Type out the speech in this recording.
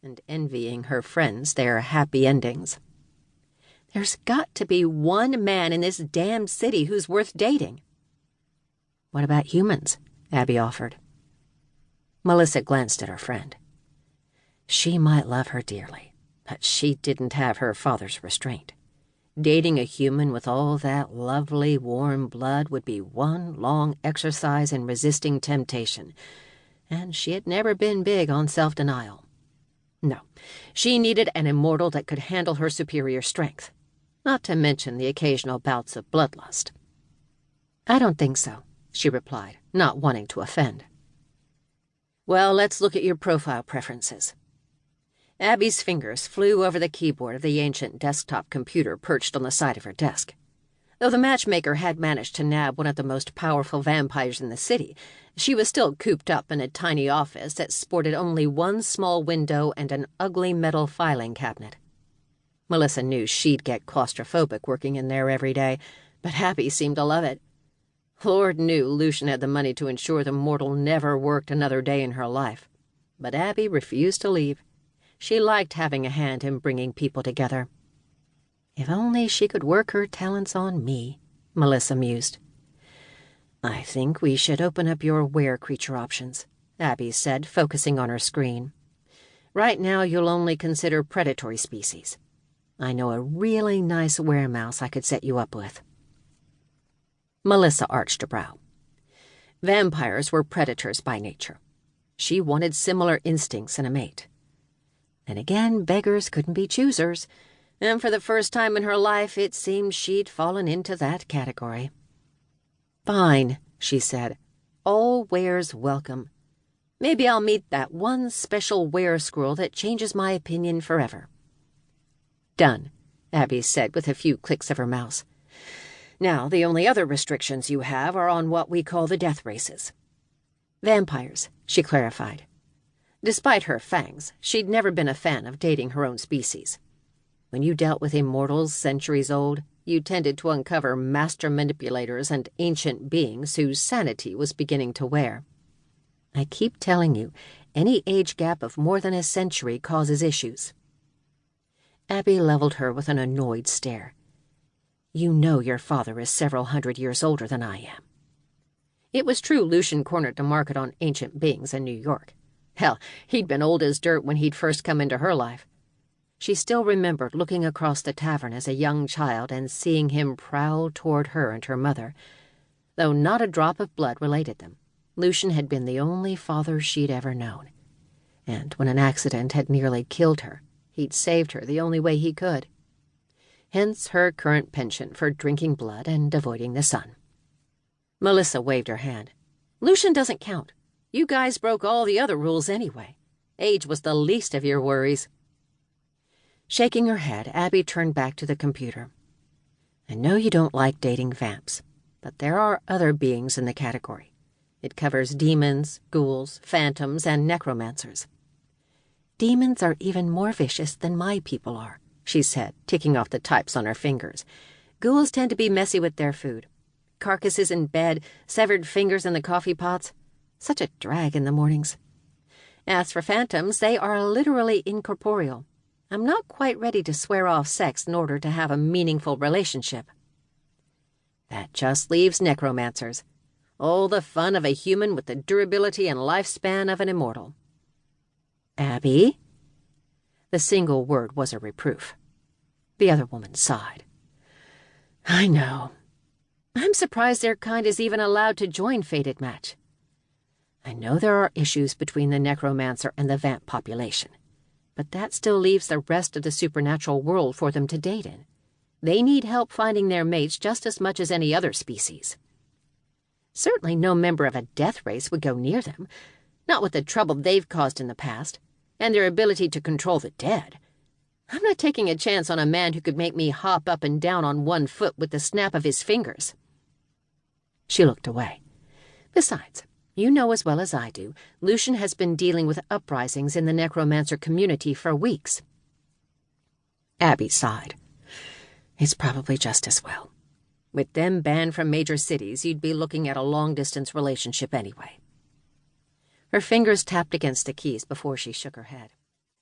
and envying her friends their happy endings. "There's got to be one man in this damned city who's worth dating." "What about humans?" Abby offered. Melissa glanced at her friend. She might love her dearly, but she didn't have her father's restraint. Dating a human with all that lovely, warm blood would be one long exercise in resisting temptation, and she had never been big on self-denial. No, she needed an immortal that could handle her superior strength, not to mention the occasional bouts of bloodlust. "I don't think so," she replied, not wanting to offend. "Well, let's look at your profile preferences." Abby's fingers flew over the keyboard of the ancient desktop computer perched on the side of her desk. Though the matchmaker had managed to nab one of the most powerful vampires in the city, she was still cooped up in a tiny office that sported only one small window and an ugly metal filing cabinet. Melissa knew she'd get claustrophobic working in there every day, but Abby seemed to love it. Lord knew Lucian had the money to ensure the mortal never worked another day in her life, but Abby refused to leave. She liked having a hand in bringing people together. "If only she could work her talents on me," Melissa mused. "I think we should open up your were-creature options," Abby said, focusing on her screen. "Right now you'll only consider predatory species. I know a really nice weremouse I could set you up with." Melissa arched a brow. Vampires were predators by nature. She wanted similar instincts in a mate. And again, beggars couldn't be choosers, and for the first time in her life it seemed she'd fallen into that category. "Fine," she said. "All wares welcome. Maybe I'll meet that one special were-squirrel that changes my opinion forever." "Done," Abby said with a few clicks of her mouse. "Now, the only other restrictions you have are on what we call the death races." "Vampires," she clarified. Despite her fangs, she'd never been a fan of dating her own species. When you dealt with immortals centuries old, you tended to uncover master manipulators and ancient beings whose sanity was beginning to wear. I keep telling you, any age gap of more than a century causes issues. Abby leveled her with an annoyed stare. "You know your father is several hundred years older than I am." It was true Lucian cornered the market on ancient beings in New York. Hell, he'd been old as dirt when he'd first come into her life. She still remembered looking across the tavern as a young child and seeing him prowl toward her and her mother. Though not a drop of blood related them, Lucian had been the only father she'd ever known. And when an accident had nearly killed her, he'd saved her the only way he could. Hence her current penchant for drinking blood and avoiding the sun. Melissa waved her hand. "Lucian doesn't count. You guys broke all the other rules anyway. Age was the least of your worries." Shaking her head, Abby turned back to the computer. "I know you don't like dating vamps, but there are other beings in the category. It covers demons, ghouls, phantoms, and necromancers." "Demons are even more vicious than my people are," she said, ticking off the types on her fingers. "Ghouls tend to be messy with their food. Carcasses in bed, severed fingers in the coffee pots. Such a drag in the mornings. As for phantoms, they are literally incorporeal. I'm not quite ready to swear off sex in order to have a meaningful relationship." "That just leaves necromancers. All the fun of a human with the durability and lifespan of an immortal." "Abby?" The single word was a reproof. The other woman sighed. "I know. I'm surprised their kind is even allowed to join Fated Match. I know there are issues between the necromancer and the vamp population, but that still leaves the rest of the supernatural world for them to date in. They need help finding their mates just as much as any other species. Certainly no member of a death race would go near them, not with the trouble they've caused in the past, and their ability to control the dead. I'm not taking a chance on a man who could make me hop up and down on one foot with the snap of his fingers." She looked away. "Besides, you know as well as I do, Lucian has been dealing with uprisings in the necromancer community for weeks." Abby sighed. "It's probably just as well. With them banned from major cities, you'd be looking at a long-distance relationship anyway." Her fingers tapped against the keys before she shook her head.